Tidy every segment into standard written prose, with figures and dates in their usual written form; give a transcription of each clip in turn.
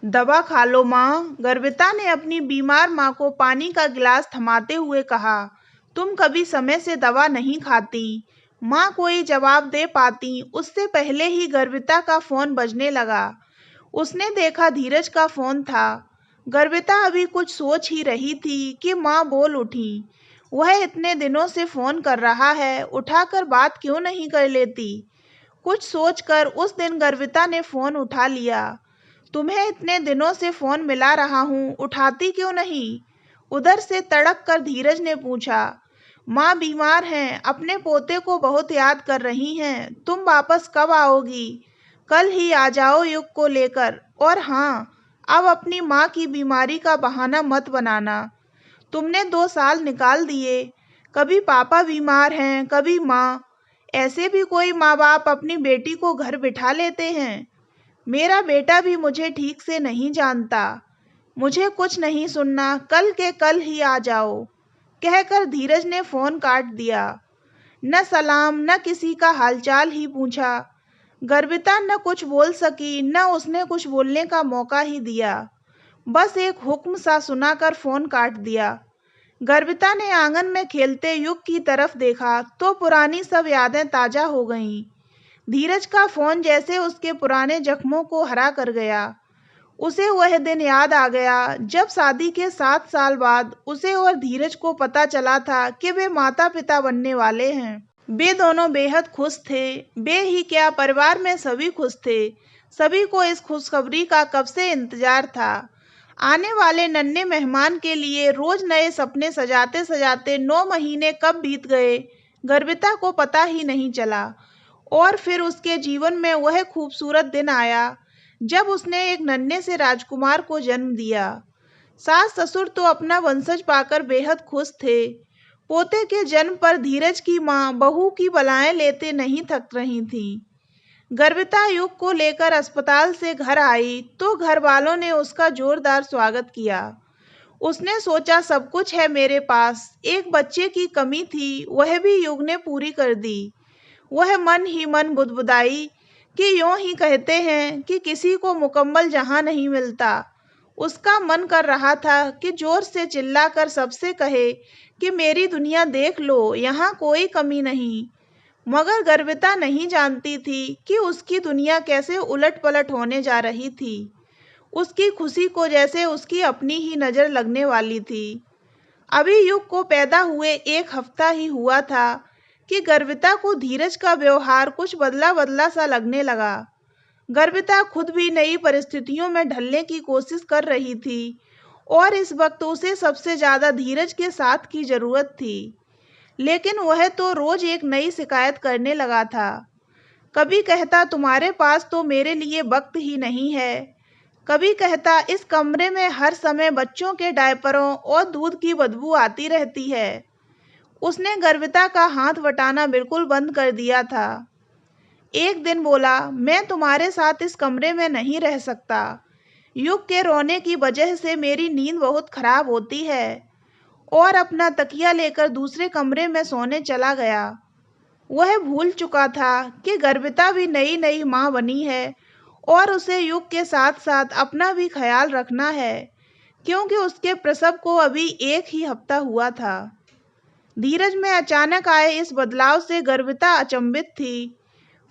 दवा खा लो माँ। गर्विता ने अपनी बीमार माँ को पानी का गिलास थमाते हुए कहा। तुम कभी समय से दवा नहीं खाती। माँ कोई जवाब दे पाती उससे पहले ही गर्विता का फोन बजने लगा। उसने देखा धीरज का फोन था। गर्विता अभी कुछ सोच ही रही थी कि माँ बोल उठी। वह इतने दिनों से फोन कर रहा है, उठाकर बात क्यों नहीं कर लेती। कुछ सोचकर उस दिन गर्विता ने फोन उठा लिया। तुम्हें इतने दिनों से फोन मिला रहा हूँ, उठाती क्यों नहीं? उधर से तड़क कर धीरज ने पूछा। माँ बीमार हैं, अपने पोते को बहुत याद कर रही हैं। तुम वापस कब आओगी? कल ही आ जाओ युग को लेकर। और हाँ, अब अपनी माँ की बीमारी का बहाना मत बनाना। तुमने 2 साल निकाल दिए, कभी पापा बीमार हैं, कभी माँ। ऐसे भी कोई माँ बाप अपनी बेटी को घर बिठा लेते हैं। मेरा बेटा भी मुझे ठीक से नहीं जानता। मुझे कुछ नहीं सुनना, कल के कल ही आ जाओ, कहकर धीरज ने फोन काट दिया। न सलाम न किसी का हालचाल ही पूछा। गर्विता न कुछ बोल सकी, न उसने कुछ बोलने का मौका ही दिया। बस एक हुक्म सा सुनाकर फोन काट दिया। गर्विता ने आंगन में खेलते युग की तरफ देखा तो पुरानी सब यादें ताजा हो गईं। धीरज का फोन जैसे उसके पुराने जख्मों को हरा कर गया। उसे वह दिन याद आ गया जब शादी के 7 साल बाद उसे और धीरज को पता चला था कि वे माता पिता बनने वाले हैं। वे दोनों बेहद खुश थे। वे ही क्या, परिवार में सभी खुश थे। सभी को इस खुशखबरी का कब से इंतजार था। आने वाले नन्हे मेहमान के लिए रोज नए सपने सजाते सजाते 9 महीने कब बीत गए, गर्विता को पता ही नहीं चला। और फिर उसके जीवन में वह खूबसूरत दिन आया जब उसने एक नन्हे से राजकुमार को जन्म दिया। सास ससुर तो अपना वंशज पाकर बेहद खुश थे। पोते के जन्म पर धीरज की माँ बहू की बलाएं लेते नहीं थक रही थीं। गर्विता युग को लेकर अस्पताल से घर आई तो घर वालों ने उसका जोरदार स्वागत किया। उसने सोचा सब कुछ है मेरे पास, एक बच्चे की कमी थी, वह भी युग ने पूरी कर दी। वह मन ही मन बुदबुदाई कि यूं ही कहते हैं कि किसी को मुकम्मल जहां नहीं मिलता। उसका मन कर रहा था कि जोर से चिल्लाकर सबसे कहे कि मेरी दुनिया देख लो, यहाँ कोई कमी नहीं। मगर गर्विता नहीं जानती थी कि उसकी दुनिया कैसे उलट पलट होने जा रही थी। उसकी खुशी को जैसे उसकी अपनी ही नज़र लगने वाली थी। अभी युग को पैदा हुए 1 हफ्ता ही हुआ था कि गर्विता को धीरज का व्यवहार कुछ बदला बदला सा लगने लगा। गर्विता खुद भी नई परिस्थितियों में ढलने की कोशिश कर रही थी और इस वक्त उसे सबसे ज़्यादा धीरज के साथ की ज़रूरत थी। लेकिन वह तो रोज एक नई शिकायत करने लगा था। कभी कहता तुम्हारे पास तो मेरे लिए वक्त ही नहीं है। कभी कहता इस कमरे में हर समय बच्चों के डायपरों और दूध की बदबू आती रहती है। उसने गर्विता का हाथ वटाना बिल्कुल बंद कर दिया था। एक दिन बोला, मैं तुम्हारे साथ इस कमरे में नहीं रह सकता। युग के रोने की वजह से मेरी नींद बहुत खराब होती है। और अपना तकिया लेकर दूसरे कमरे में सोने चला गया। वह भूल चुका था कि गर्विता भी नई नई माँ बनी है और उसे युग के साथ साथ अपना भी ख्याल रखना है, क्योंकि उसके प्रसव को अभी 1 ही हफ्ता हुआ था। धीरज में अचानक आए इस बदलाव से गर्विता अचंभित थी।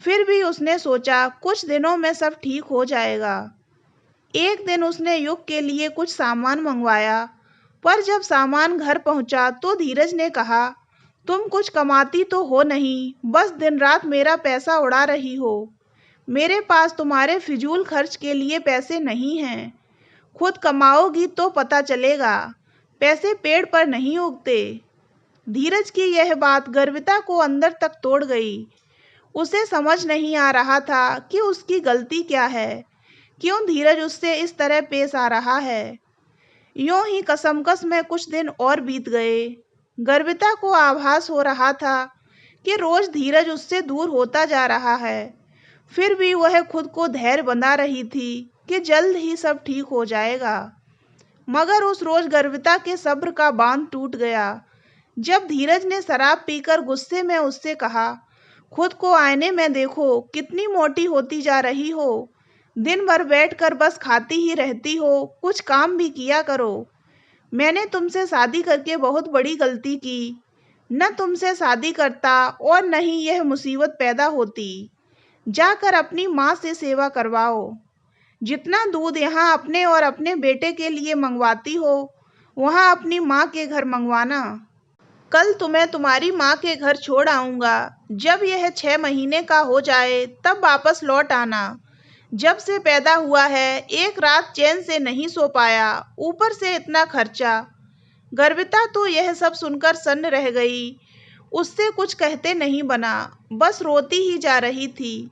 फिर भी उसने सोचा कुछ दिनों में सब ठीक हो जाएगा। एक दिन उसने युग के लिए कुछ सामान मंगवाया, पर जब सामान घर पहुंचा तो धीरज ने कहा, तुम कुछ कमाती तो हो नहीं, बस दिन रात मेरा पैसा उड़ा रही हो। मेरे पास तुम्हारे फिजूल खर्च के लिए पैसे नहीं हैं। खुद कमाओगी तो पता चलेगा, पैसे पेड़ पर नहीं उगते। धीरज की यह बात गर्विता को अंदर तक तोड़ गई। उसे समझ नहीं आ रहा था कि उसकी गलती क्या है, क्यों धीरज उससे इस तरह पेश आ रहा है। यूं ही कसमकस में कुछ दिन और बीत गए। गर्विता को आभास हो रहा था कि रोज धीरज उससे दूर होता जा रहा है। फिर भी वह खुद को धैर्य बंधा रही थी कि जल्द ही सब ठीक हो जाएगा। मगर उस रोज गर्विता के सब्र का बांध टूट गया जब धीरज ने शराब पीकर गुस्से में उससे कहा, खुद को आईने में देखो, कितनी मोटी होती जा रही हो। दिन भर बैठकर बस खाती ही रहती हो, कुछ काम भी किया करो। मैंने तुमसे शादी करके बहुत बड़ी गलती की। न तुमसे शादी करता और न ही यह मुसीबत पैदा होती। जाकर अपनी माँ से सेवा करवाओ। जितना दूध यहाँ अपने और अपने बेटे के लिए मंगवाती हो, वहाँ अपनी माँ के घर मंगवाना। कल तुम्हें तुम्हारी माँ के घर छोड़ आऊँगा। जब यह 6 महीने का हो जाए तब वापस लौट आना। जब से पैदा हुआ है, एक रात चैन से नहीं सो पाया, ऊपर से इतना खर्चा। गर्विता तो यह सब सुनकर सन्न रह गई। उससे कुछ कहते नहीं बना, बस रोती ही जा रही थी।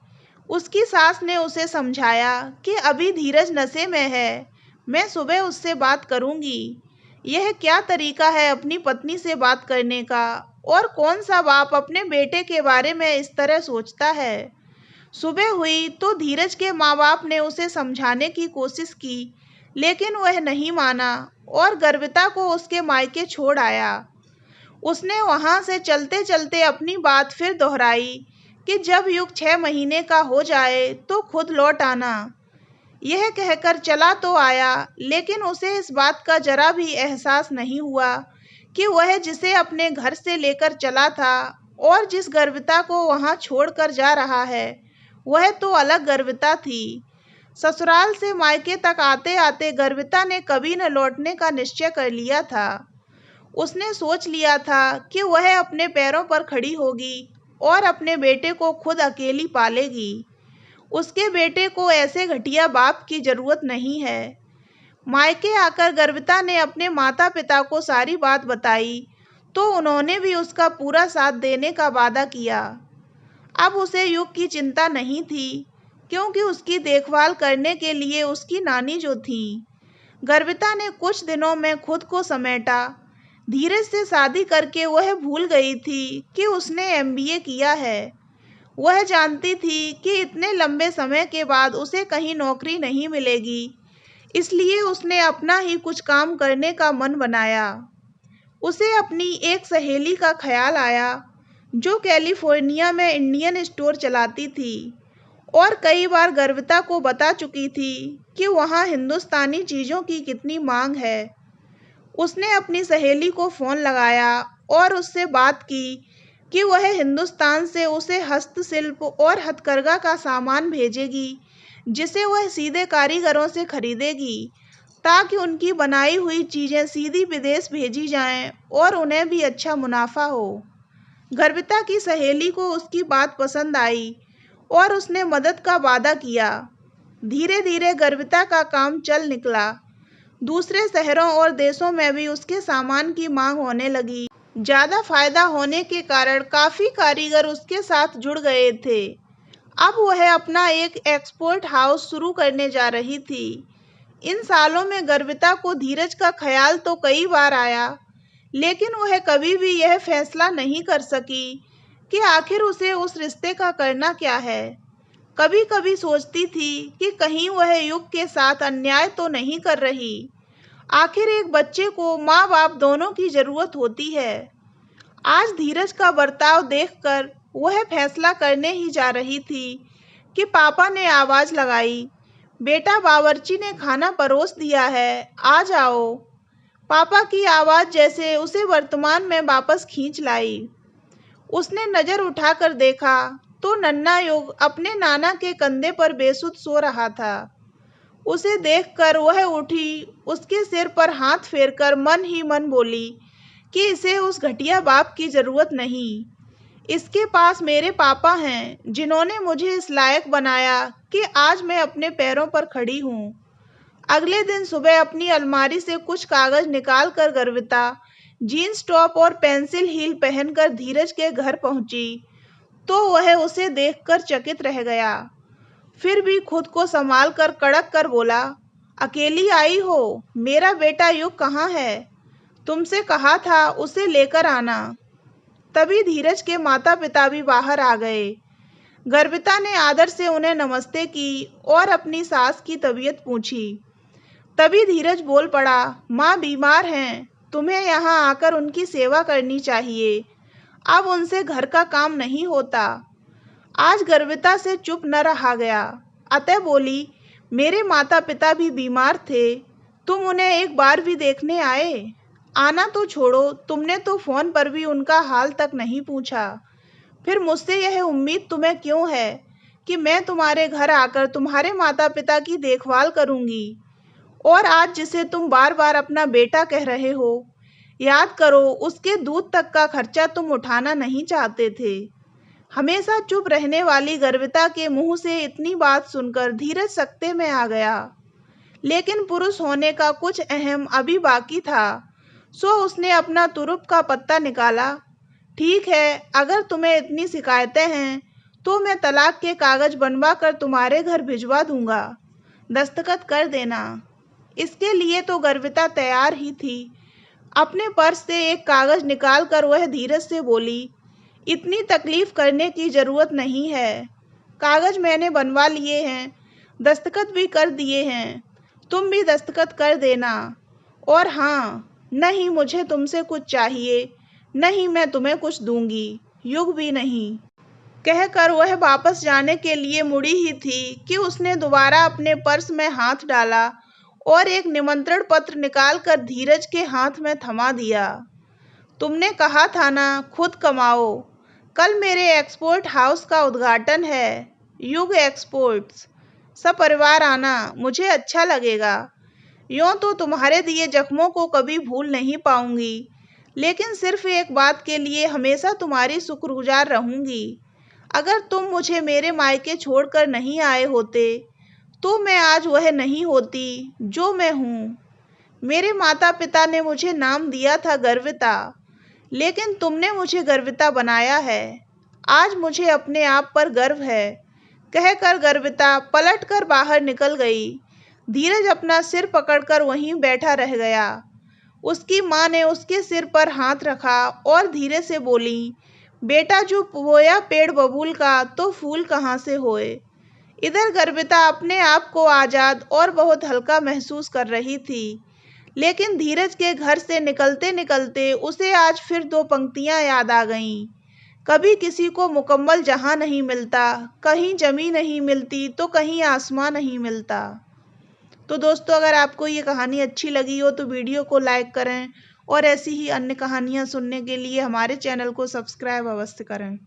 उसकी सास ने उसे समझाया कि अभी धीरज नशे में है, मैं सुबह उससे बात करूंगी। यह क्या तरीका है अपनी पत्नी से बात करने का, और कौन सा बाप अपने बेटे के बारे में इस तरह सोचता है। सुबह हुई तो धीरज के माँ बाप ने उसे समझाने की कोशिश की, लेकिन वह नहीं माना और गर्विता को उसके मायके छोड़ आया। उसने वहां से चलते चलते अपनी बात फिर दोहराई कि जब युग 6 महीने का हो जाए तो खुद लौट आना। यह कहकर चला तो आया, लेकिन उसे इस बात का जरा भी एहसास नहीं हुआ कि वह जिसे अपने घर से लेकर चला था और जिस गर्विता को वहां छोड़कर जा रहा है, वह तो अलग गर्विता थी। ससुराल से मायके तक आते आते गर्विता ने कभी न लौटने का निश्चय कर लिया था। उसने सोच लिया था कि वह अपने पैरों पर खड़ी होगी और अपने बेटे को खुद अकेली पालेगी। उसके बेटे को ऐसे घटिया बाप की जरूरत नहीं है। मायके आकर गर्विता ने अपने माता पिता को सारी बात बताई तो उन्होंने भी उसका पूरा साथ देने का वादा किया। अब उसे युग की चिंता नहीं थी, क्योंकि उसकी देखभाल करने के लिए उसकी नानी जो थी। गर्विता ने कुछ दिनों में खुद को समेटा। धीरज से शादी करके वह भूल गई थी कि उसने MBA किया है। वह जानती थी कि इतने लंबे समय के बाद उसे कहीं नौकरी नहीं मिलेगी, इसलिए उसने अपना ही कुछ काम करने का मन बनाया। उसे अपनी एक सहेली का ख्याल आया जो कैलिफोर्निया में इंडियन स्टोर चलाती थी और कई बार गर्विता को बता चुकी थी कि वहाँ हिंदुस्तानी चीज़ों की कितनी मांग है। उसने अपनी सहेली को फ़ोन लगाया और उससे बात की कि वह हिंदुस्तान से उसे हस्तशिल्प और हथकरघा का सामान भेजेगी, जिसे वह सीधे कारीगरों से खरीदेगी, ताकि उनकी बनाई हुई चीज़ें सीधी विदेश भेजी जाएं और उन्हें भी अच्छा मुनाफा हो। गर्विता की सहेली को उसकी बात पसंद आई और उसने मदद का वादा किया। धीरे धीरे गर्विता का काम चल निकला। दूसरे शहरों और देशों में भी उसके सामान की मांग होने लगी। ज़्यादा फायदा होने के कारण काफ़ी कारीगर उसके साथ जुड़ गए थे। अब वह अपना एक एक्सपोर्ट हाउस शुरू करने जा रही थी। इन सालों में गर्विता को धीरज का ख्याल तो कई बार आया, लेकिन वह कभी भी यह फैसला नहीं कर सकी कि आखिर उसे उस रिश्ते का करना क्या है। कभी कभी सोचती थी कि कहीं वह युग के साथ अन्याय तो नहीं कर रही। आखिर एक बच्चे को माँ बाप दोनों की जरूरत होती है। आज धीरज का बर्ताव देखकर वह फैसला करने ही जा रही थी कि पापा ने आवाज लगाई, बेटा बावर्ची ने खाना परोस दिया है, आ जाओ। पापा की आवाज जैसे उसे वर्तमान में वापस खींच लाई। उसने नजर उठाकर देखा तो नन्हा युग अपने नाना के कंधे पर बेसुध सो रहा था। उसे देखकर वह उठी, उसके सिर पर हाथ फेरकर मन ही मन बोली कि इसे उस घटिया बाप की जरूरत नहीं। इसके पास मेरे पापा हैं, जिन्होंने मुझे इस लायक बनाया कि आज मैं अपने पैरों पर खड़ी हूँ। अगले दिन सुबह अपनी अलमारी से कुछ कागज निकालकर गर्विता जीन्स टॉप और पेंसिल हील पहनकर धीरज के घर पहुंची तो वह उसे देखकर चकित रह गया। फिर भी खुद को संभाल कर कड़क कर बोला, अकेली आई हो? मेरा बेटा युग कहाँ है? तुमसे कहा था उसे लेकर आना। तभी धीरज के माता पिता भी बाहर आ गए। गर्विता ने आदर से उन्हें नमस्ते की और अपनी सास की तबीयत पूछी। तभी धीरज बोल पड़ा, माँ बीमार हैं, तुम्हें यहाँ आकर उनकी सेवा करनी चाहिए। अब उनसे घर का काम नहीं होता। आज गर्विता से चुप न रहा गया, अतः बोली, मेरे माता पिता भी बीमार थे, तुम उन्हें एक बार भी देखने आए? आना तो छोड़ो, तुमने तो फोन पर भी उनका हाल तक नहीं पूछा। फिर मुझसे यह उम्मीद तुम्हें क्यों है कि मैं तुम्हारे घर आकर तुम्हारे माता पिता की देखभाल करूंगी? और आज जिसे तुम बार बार अपना बेटा कह रहे हो, याद करो उसके दूध तक का खर्चा तुम उठाना नहीं चाहते थे। हमेशा चुप रहने वाली गर्विता के मुंह से इतनी बात सुनकर धीरज सकते में आ गया। लेकिन पुरुष होने का कुछ अहम अभी बाकी था, सो उसने अपना तुरुप का पत्ता निकाला। ठीक है, अगर तुम्हें इतनी शिकायतें हैं तो मैं तलाक के कागज बनवा कर तुम्हारे घर भिजवा दूंगा, दस्तखत कर देना। इसके लिए तो गर्विता तैयार ही थी। अपने पर्स से एक कागज निकालकर वह धीरज से बोली, इतनी तकलीफ करने की जरूरत नहीं है। कागज मैंने बनवा लिए हैं, दस्तखत भी कर दिए हैं, तुम भी दस्तखत कर देना। और हाँ, नहीं मुझे तुमसे कुछ चाहिए, नहीं मैं तुम्हें कुछ दूंगी, युग भी नहीं। कहकर वह वापस जाने के लिए मुड़ी ही थी कि उसने दोबारा अपने पर्स में हाथ डाला और एक निमंत्रण पत्र निकालकर धीरज के हाथ में थमा दिया। तुमने कहा था ना, खुद कमाओ। कल मेरे एक्सपोर्ट हाउस का उद्घाटन है, युग एक्सपोर्ट्स। सपरिवार आना, मुझे अच्छा लगेगा। यूं तो तुम्हारे दिए जख्मों को कभी भूल नहीं पाऊंगी, लेकिन सिर्फ एक बात के लिए हमेशा तुम्हारी शुक्रगुजार रहूंगी। अगर तुम मुझे मेरे मायके छोड़कर नहीं आए होते तो मैं आज वह नहीं होती जो मैं हूँ। मेरे माता पिता ने मुझे नाम दिया था गर्विता, लेकिन तुमने मुझे गर्विता बनाया है। आज मुझे अपने आप पर गर्व है। कहकर गर्विता पलटकर बाहर निकल गई। धीरज अपना सिर पकड़कर वहीं बैठा रह गया। उसकी माँ ने उसके सिर पर हाथ रखा और धीरे से बोली, बेटा जो बोया पेड़ बबूल का तो फूल कहाँ से होए। इधर गर्विता अपने आप को आजाद और बहुत हल्का महसूस कर रही थी, लेकिन धीरज के घर से निकलते निकलते उसे आज फिर दो पंक्तियां याद आ गईं। कभी किसी को मुकम्मल जहां नहीं मिलता, कहीं जमीन नहीं मिलती तो कहीं आसमां नहीं मिलता। तो दोस्तों, अगर आपको ये कहानी अच्छी लगी हो तो वीडियो को लाइक करें और ऐसी ही अन्य कहानियां सुनने के लिए हमारे चैनल को सब्सक्राइब अवश्य करें।